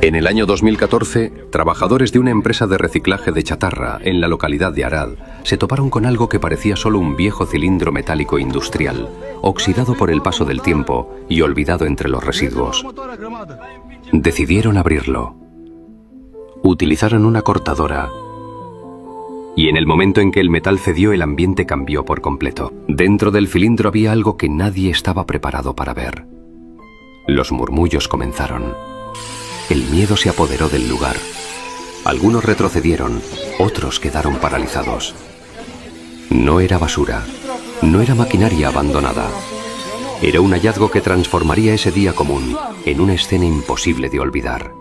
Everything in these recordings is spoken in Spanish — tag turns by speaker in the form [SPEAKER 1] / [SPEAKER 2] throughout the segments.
[SPEAKER 1] En el año 2014, trabajadores de una empresa de reciclaje de chatarra en la localidad de Arad se toparon con algo que parecía solo un viejo cilindro metálico industrial, oxidado por el paso del tiempo y olvidado entre los residuos. Decidieron abrirlo. Utilizaron una cortadora y en el momento en que el metal cedió, el ambiente cambió por completo. Dentro del cilindro había algo que nadie estaba preparado para ver. Los murmullos comenzaron. El miedo se apoderó del lugar. Algunos retrocedieron, otros quedaron paralizados. No era basura, no era maquinaria abandonada. Era un hallazgo que transformaría ese día común en una escena imposible de olvidar.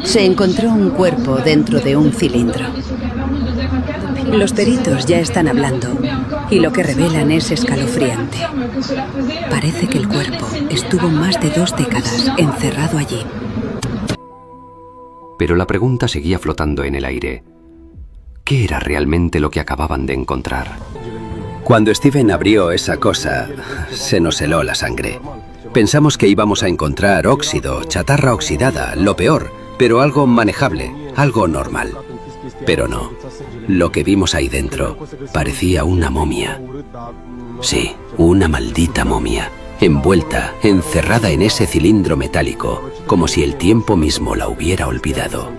[SPEAKER 2] Se encontró un cuerpo dentro de un cilindro. Los peritos ya están hablando y lo que revelan es escalofriante. Parece que el cuerpo estuvo más de 2 décadas encerrado allí.
[SPEAKER 1] Pero la pregunta seguía flotando en el aire. ¿Qué era realmente lo que acababan de encontrar?
[SPEAKER 3] Cuando Steven abrió esa cosa, se nos heló la sangre. Pensamos que íbamos a encontrar óxido, chatarra oxidada, lo peor, pero algo manejable, algo normal. Pero no. Lo que vimos ahí dentro parecía una momia. Sí, una maldita momia, envuelta, encerrada en ese cilindro metálico, como si el tiempo mismo la hubiera olvidado.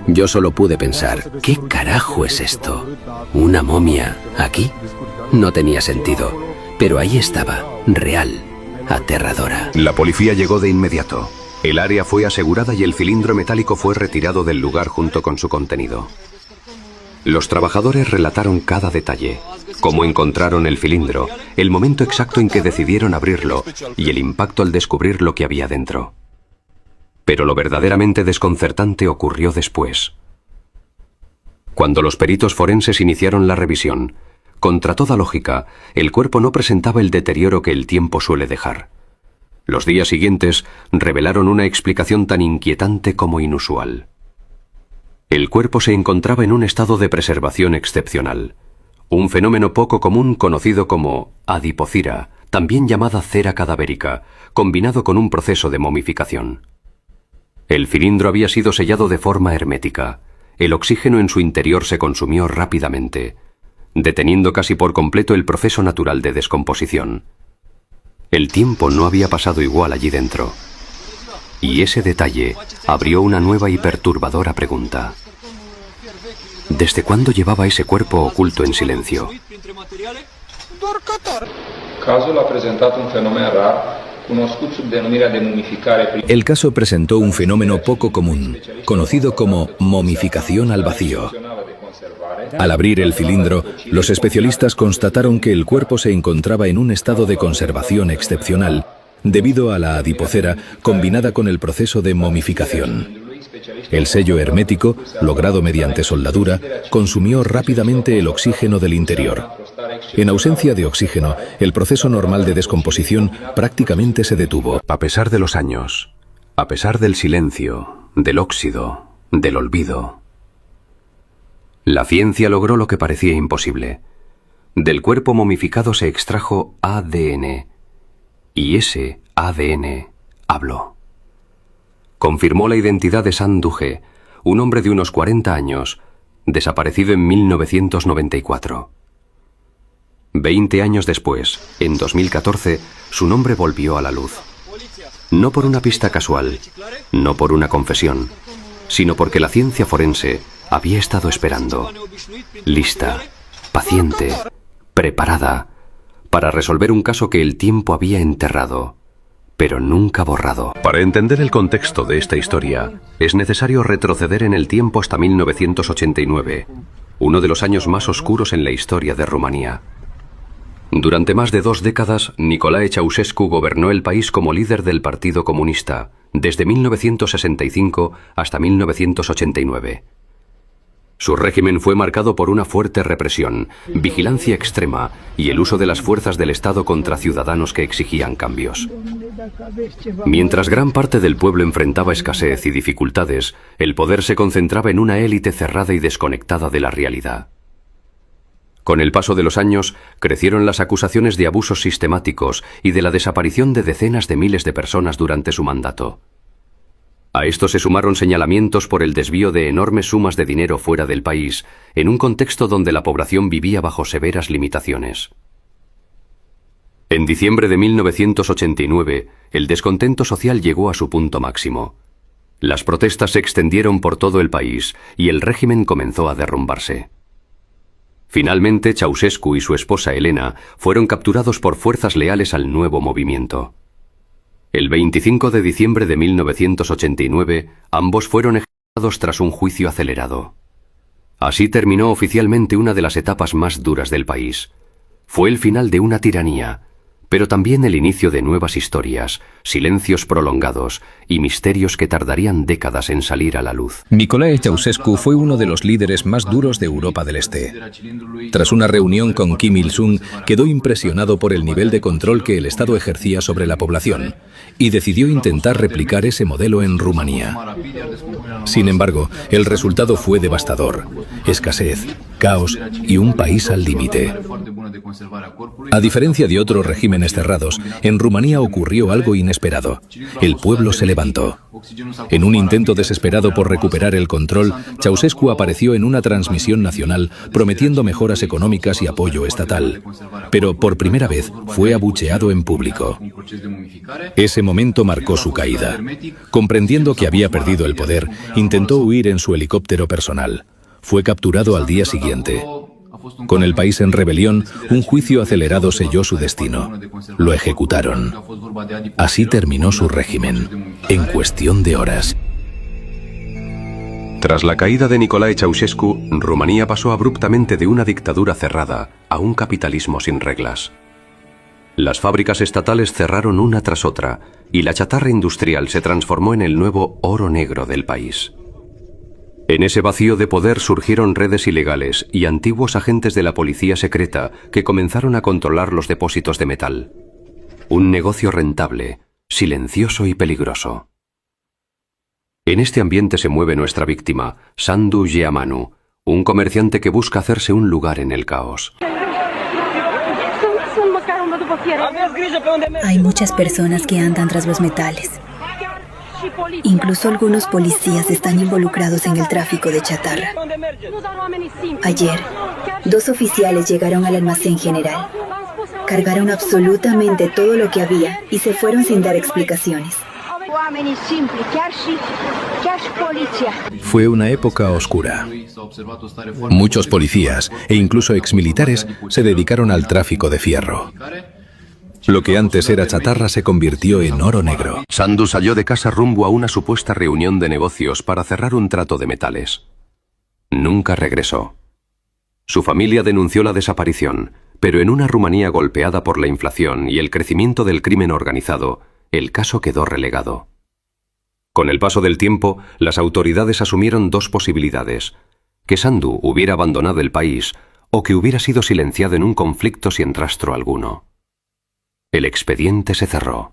[SPEAKER 3] Yo solo pude pensar, ¿qué carajo es esto? ¿Una momia aquí? No tenía sentido, pero ahí estaba, real, aterradora.
[SPEAKER 1] La policía llegó de inmediato. El área fue asegurada y el cilindro metálico fue retirado del lugar junto con su contenido. Los trabajadores relataron cada detalle, cómo encontraron el cilindro, el momento exacto en que decidieron abrirlo y el impacto al descubrir lo que había dentro. Pero lo verdaderamente desconcertante ocurrió después. Cuando los peritos forenses iniciaron la revisión, contra toda lógica, el cuerpo no presentaba el deterioro que el tiempo suele dejar. Los días siguientes revelaron una explicación tan inquietante como inusual. El cuerpo se encontraba en un estado de preservación excepcional, un fenómeno poco común conocido como adipocira, también llamada cera cadavérica, combinado con un proceso de momificación. El cilindro había sido sellado de forma hermética. El oxígeno en su interior se consumió rápidamente, deteniendo casi por completo el proceso natural de descomposición. El tiempo no había pasado igual allí dentro. Y ese detalle abrió una nueva y perturbadora pregunta. ¿Desde cuándo llevaba ese cuerpo oculto en silencio?
[SPEAKER 4] El caso presentó un fenómeno poco común, conocido como momificación al vacío. Al abrir el cilindro, los especialistas constataron que el cuerpo se encontraba en un estado de conservación excepcional, debido a la adipocera combinada con el proceso de momificación. El sello hermético, logrado mediante soldadura, consumió rápidamente el oxígeno del interior. En ausencia de oxígeno, el proceso normal de descomposición prácticamente se detuvo.
[SPEAKER 1] A pesar de los años, a pesar del silencio, del óxido, del olvido, la ciencia logró lo que parecía imposible. Del cuerpo momificado se extrajo ADN. Y ese ADN habló. Confirmó la identidad de Sam Duge, un hombre de unos 40 años, desaparecido en 1994. 20 años después, en 2014, su nombre volvió a la luz. No por una pista casual, no por una confesión, sino porque la ciencia forense había estado esperando, lista, paciente, preparada, para resolver un caso que el tiempo había enterrado, pero nunca borrado. Para entender el contexto de esta historia, es necesario retroceder en el tiempo hasta 1989, uno de los años más oscuros en la historia de Rumanía. Durante más de 2 décadas, Nicolae Ceausescu gobernó el país como líder del Partido Comunista, desde 1965 hasta 1989. Su régimen fue marcado por una fuerte represión, vigilancia extrema y el uso de las fuerzas del Estado contra ciudadanos que exigían cambios. Mientras gran parte del pueblo enfrentaba escasez y dificultades, el poder se concentraba en una élite cerrada y desconectada de la realidad. Con el paso de los años, crecieron las acusaciones de abusos sistemáticos y de la desaparición de decenas de miles de personas durante su mandato. A esto se sumaron señalamientos por el desvío de enormes sumas de dinero fuera del país, en un contexto donde la población vivía bajo severas limitaciones. En diciembre de 1989, el descontento social llegó a su punto máximo. Las protestas se extendieron por todo el país y el régimen comenzó a derrumbarse. Finalmente, Ceausescu y su esposa Elena fueron capturados por fuerzas leales al nuevo movimiento. El 25 de diciembre de 1989, ambos fueron ejecutados tras un juicio acelerado. Así terminó oficialmente una de las etapas más duras del país. Fue el final de una tiranía, pero también el inicio de nuevas historias, silencios prolongados y misterios que tardarían décadas en salir a la luz.
[SPEAKER 4] Nicolae Ceausescu fue uno de los líderes más duros de Europa del Este. Tras una reunión con Kim Il-sung, quedó impresionado por el nivel de control que el Estado ejercía sobre la población y decidió intentar replicar ese modelo en Rumanía. Sin embargo, el resultado fue devastador: escasez, caos y un país al límite. A diferencia de otros regímenes cerrados, en Rumanía ocurrió algo inesperado. El pueblo se levantó. En un intento desesperado por recuperar el control, Ceausescu apareció en una transmisión nacional prometiendo mejoras económicas y apoyo estatal. Pero por primera vez fue abucheado en público. Ese momento marcó su caída. Comprendiendo que había perdido el poder, intentó huir en su helicóptero personal. Fue capturado al día siguiente. Con el país en rebelión, un juicio acelerado selló su destino. Lo ejecutaron. Así terminó su régimen, en cuestión de horas.
[SPEAKER 1] Tras la caída de Nicolae Ceausescu, Rumanía pasó abruptamente de una dictadura cerrada a un capitalismo sin reglas. Las fábricas estatales cerraron una tras otra y la chatarra industrial se transformó en el nuevo oro negro del país. En ese vacío de poder surgieron redes ilegales y antiguos agentes de la policía secreta que comenzaron a controlar los depósitos de metal. Un negocio rentable, silencioso y peligroso. En este ambiente se mueve nuestra víctima, Sandu Geamanu, un comerciante que busca hacerse un lugar en el caos.
[SPEAKER 5] Hay muchas personas que andan tras los metales. Incluso algunos policías están involucrados en el tráfico de chatarra. Ayer, 2 oficiales llegaron al almacén general. Cargaron absolutamente todo lo que había y se fueron sin dar explicaciones.
[SPEAKER 4] Fue una época oscura. Muchos policías e incluso exmilitares se dedicaron al tráfico de fierro. Lo que antes era chatarra se convirtió en oro negro.
[SPEAKER 1] Sandu salió de casa rumbo a una supuesta reunión de negocios para cerrar un trato de metales. Nunca regresó. Su familia denunció la desaparición, pero en una Rumanía golpeada por la inflación y el crecimiento del crimen organizado, el caso quedó relegado. Con el paso del tiempo, las autoridades asumieron 2 posibilidades: que Sandu hubiera abandonado el país o que hubiera sido silenciado en un conflicto sin rastro alguno. El expediente se cerró.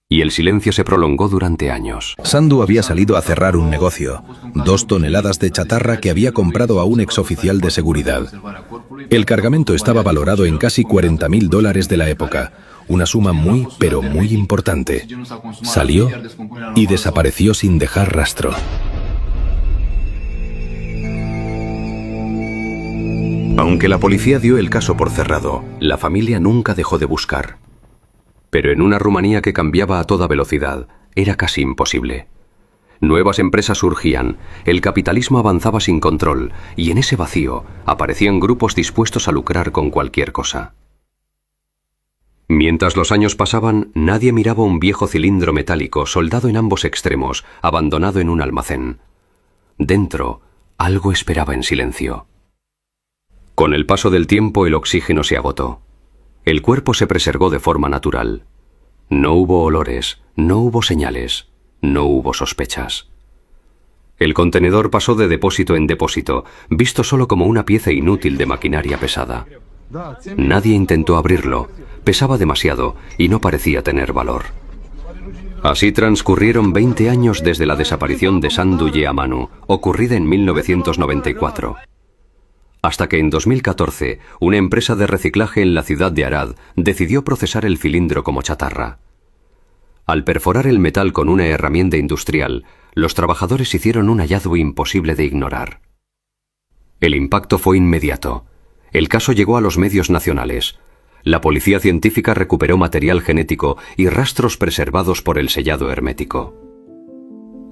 [SPEAKER 1] Y el silencio se prolongó durante años.
[SPEAKER 4] Sandu había salido a cerrar un negocio, 2 toneladas de chatarra que había comprado a un exoficial de seguridad. El cargamento estaba valorado en casi $40.000 de la época, una suma muy, pero muy importante. Salió y desapareció sin dejar rastro. Aunque la policía dio el caso por cerrado, la familia nunca dejó de buscar. Pero en una Rumanía que cambiaba a toda velocidad, era casi imposible. Nuevas empresas surgían, el capitalismo avanzaba sin control, y en ese vacío aparecían grupos dispuestos a lucrar con cualquier cosa. Mientras los años pasaban, nadie miraba un viejo cilindro metálico soldado en ambos extremos, abandonado en un almacén. Dentro, algo esperaba en silencio. Con el paso del tiempo el oxígeno se agotó. El cuerpo se preservó de forma natural. No hubo olores, no hubo señales, no hubo sospechas. El contenedor pasó de depósito en depósito, visto solo como una pieza inútil de maquinaria pesada. Nadie intentó abrirlo, pesaba demasiado y no parecía tener valor. Así transcurrieron 20 años desde la desaparición de Sandu Geamanu, ocurrida en 1994. Hasta que en 2014, una empresa de reciclaje en la ciudad de Arad decidió procesar el cilindro como chatarra.
[SPEAKER 1] Al perforar el metal con una herramienta industrial, los trabajadores hicieron un hallazgo imposible de ignorar. El impacto fue inmediato. El caso llegó a los medios nacionales. La policía científica recuperó material genético y rastros preservados por el sellado hermético.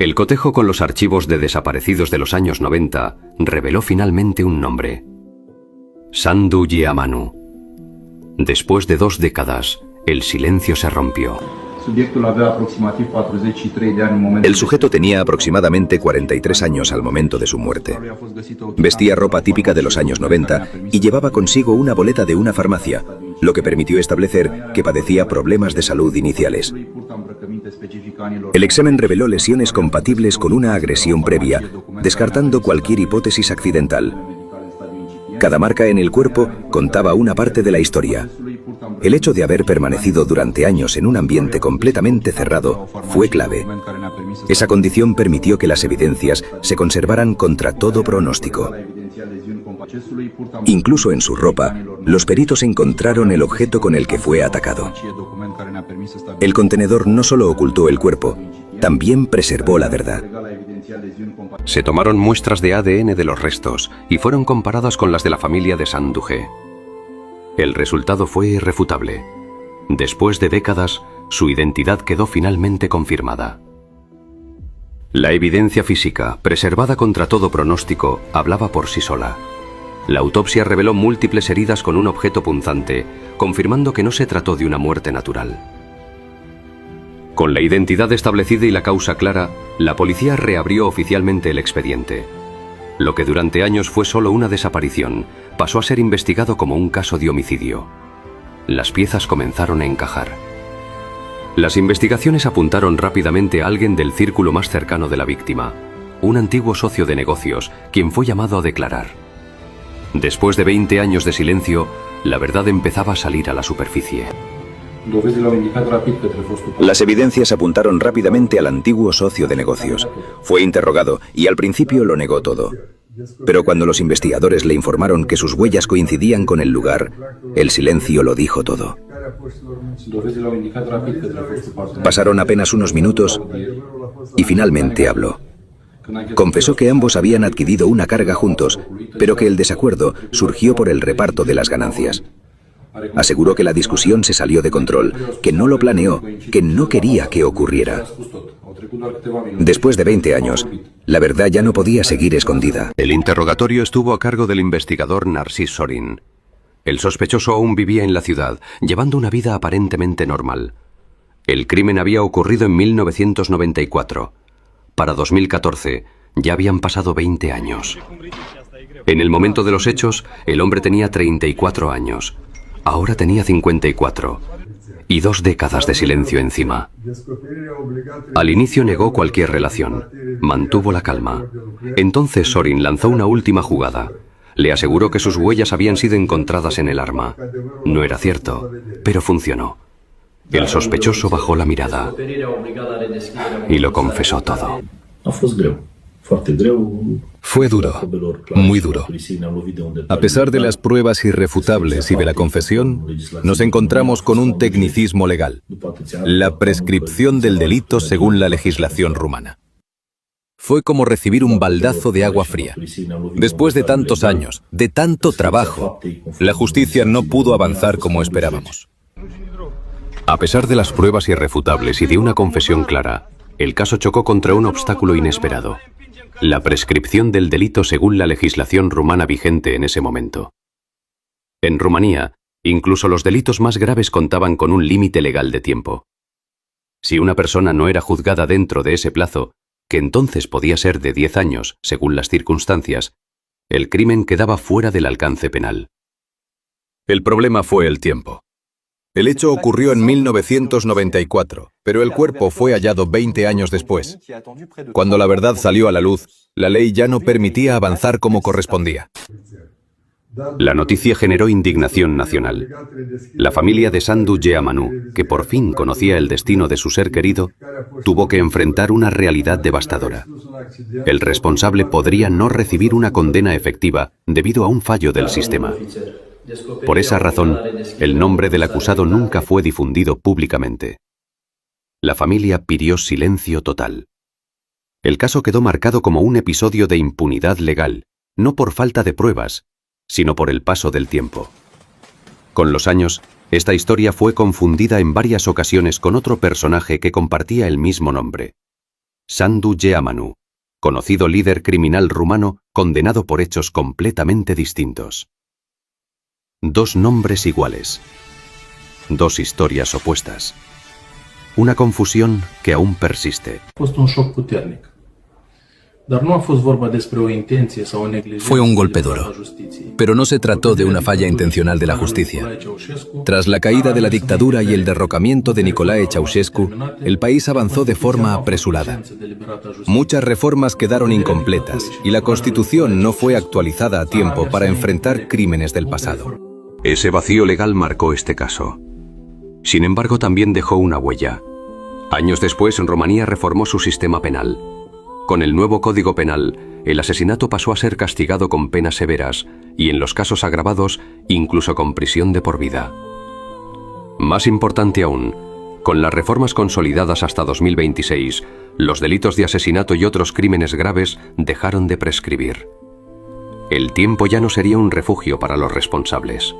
[SPEAKER 1] El cotejo con los archivos de desaparecidos de los años 90 reveló finalmente un nombre: Sandu Yeamanu. Después de 2 décadas, el silencio se rompió.
[SPEAKER 4] El sujeto tenía aproximadamente 43 años al momento de su muerte. Vestía ropa típica de los años 90 y llevaba consigo una boleta de una farmacia, lo que permitió establecer que padecía problemas de salud iniciales. El examen reveló lesiones compatibles con una agresión previa, descartando cualquier hipótesis accidental. Cada marca en el cuerpo contaba una parte de la historia. El hecho de haber permanecido durante años en un ambiente completamente cerrado fue clave. Esa condición permitió que las evidencias se conservaran contra todo pronóstico. Incluso en su ropa, los peritos encontraron el objeto con el que fue atacado. El contenedor no solo ocultó el cuerpo, también preservó la verdad.
[SPEAKER 1] Se tomaron muestras de ADN de los restos y fueron comparadas con las de la familia de Sanduge. El resultado fue irrefutable. Después de décadas, su identidad quedó finalmente confirmada. La evidencia física, preservada contra todo pronóstico, hablaba por sí sola. La autopsia reveló múltiples heridas con un objeto punzante, confirmando que no se trató de una muerte natural. Con la identidad establecida y la causa clara, la policía reabrió oficialmente el expediente. Lo que durante años fue solo una desaparición, pasó a ser investigado como un caso de homicidio. Las piezas comenzaron a encajar. Las investigaciones apuntaron rápidamente a alguien del círculo más cercano de la víctima, un antiguo socio de negocios, quien fue llamado a declarar. Después de 20 años de silencio, la verdad empezaba a salir a la superficie.
[SPEAKER 4] Las evidencias apuntaron rápidamente al antiguo socio de negocios. Fue interrogado y al principio lo negó todo. Pero cuando los investigadores le informaron que sus huellas coincidían con el lugar, el silencio lo dijo todo. Pasaron apenas unos minutos y finalmente habló. Confesó que ambos habían adquirido una carga juntos, pero que el desacuerdo surgió por el reparto de las ganancias. Aseguró que la discusión se salió de control, que no lo planeó, que no quería que ocurriera. Después de 20 años, la verdad ya no podía seguir escondida.
[SPEAKER 1] El interrogatorio estuvo a cargo del investigador Narcis Sorin. El sospechoso aún vivía en la ciudad, llevando una vida aparentemente normal. El crimen había ocurrido en 1994. Para 2014, ya habían pasado 20 años. En el momento de los hechos, el hombre tenía 34 años. Ahora tenía 54. Y 2 décadas de silencio encima. Al inicio negó cualquier relación. Mantuvo la calma. Entonces Sorin lanzó una última jugada. Le aseguró que sus huellas habían sido encontradas en el arma. No era cierto, pero funcionó. El sospechoso bajó la mirada y lo confesó todo.
[SPEAKER 6] Fue duro, muy duro. A pesar de las pruebas irrefutables y de la confesión, nos encontramos con un tecnicismo legal: la prescripción del delito según la legislación rumana. Fue como recibir un baldazo de agua fría. Después de tantos años, de tanto trabajo, la justicia no pudo avanzar como esperábamos.
[SPEAKER 1] A pesar de las pruebas irrefutables y de una confesión clara, el caso chocó contra un obstáculo inesperado: la prescripción del delito según la legislación rumana vigente en ese momento. En Rumanía, incluso los delitos más graves contaban con un límite legal de tiempo. Si una persona no era juzgada dentro de ese plazo, que entonces podía ser de 10 años, según las circunstancias, el crimen quedaba fuera del alcance penal.
[SPEAKER 6] El problema fue el tiempo. El hecho ocurrió en 1994, pero el cuerpo fue hallado 20 años después. Cuando la verdad salió a la luz, la ley ya no permitía avanzar como correspondía.
[SPEAKER 1] La noticia generó indignación nacional. La familia de Sandu Yeamanu, que por fin conocía el destino de su ser querido, tuvo que enfrentar una realidad devastadora. El responsable podría no recibir una condena efectiva debido a un fallo del sistema. Por esa razón, el nombre del acusado nunca fue difundido públicamente. la familia pidió silencio total. El caso quedó marcado como un episodio de impunidad legal, no por falta de pruebas, sino por el paso del tiempo. Con los años, esta historia fue confundida en varias ocasiones con otro personaje que compartía el mismo nombre: Sandu Geamanu, conocido líder criminal rumano condenado por hechos completamente distintos. Dos nombres iguales. Dos historias opuestas. Una confusión que aún persiste.
[SPEAKER 4] Fue un golpe duro, pero no se trató de una falla intencional de la justicia. Tras la caída de la dictadura y el derrocamiento de Nicolae Ceausescu, el país avanzó de forma apresurada. Muchas reformas quedaron incompletas y la Constitución no fue actualizada a tiempo para enfrentar crímenes del pasado.
[SPEAKER 1] Ese vacío legal marcó este caso. Sin embargo, también dejó una huella. Años después, Rumanía reformó su sistema penal. Con el nuevo Código Penal, el asesinato pasó a ser castigado con penas severas y, en los casos agravados, incluso con prisión de por vida. Más importante aún, con las reformas consolidadas hasta 2026, los delitos de asesinato y otros crímenes graves dejaron de prescribir. El tiempo ya no sería un refugio para los responsables.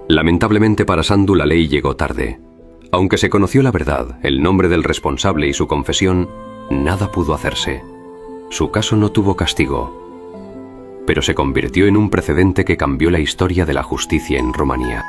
[SPEAKER 1] Lamentablemente para Sandu la ley llegó tarde. Aunque se conoció la verdad, el nombre del responsable y su confesión, nada pudo hacerse. Su caso no tuvo castigo, pero se convirtió en un precedente que cambió la historia de la justicia en Rumanía.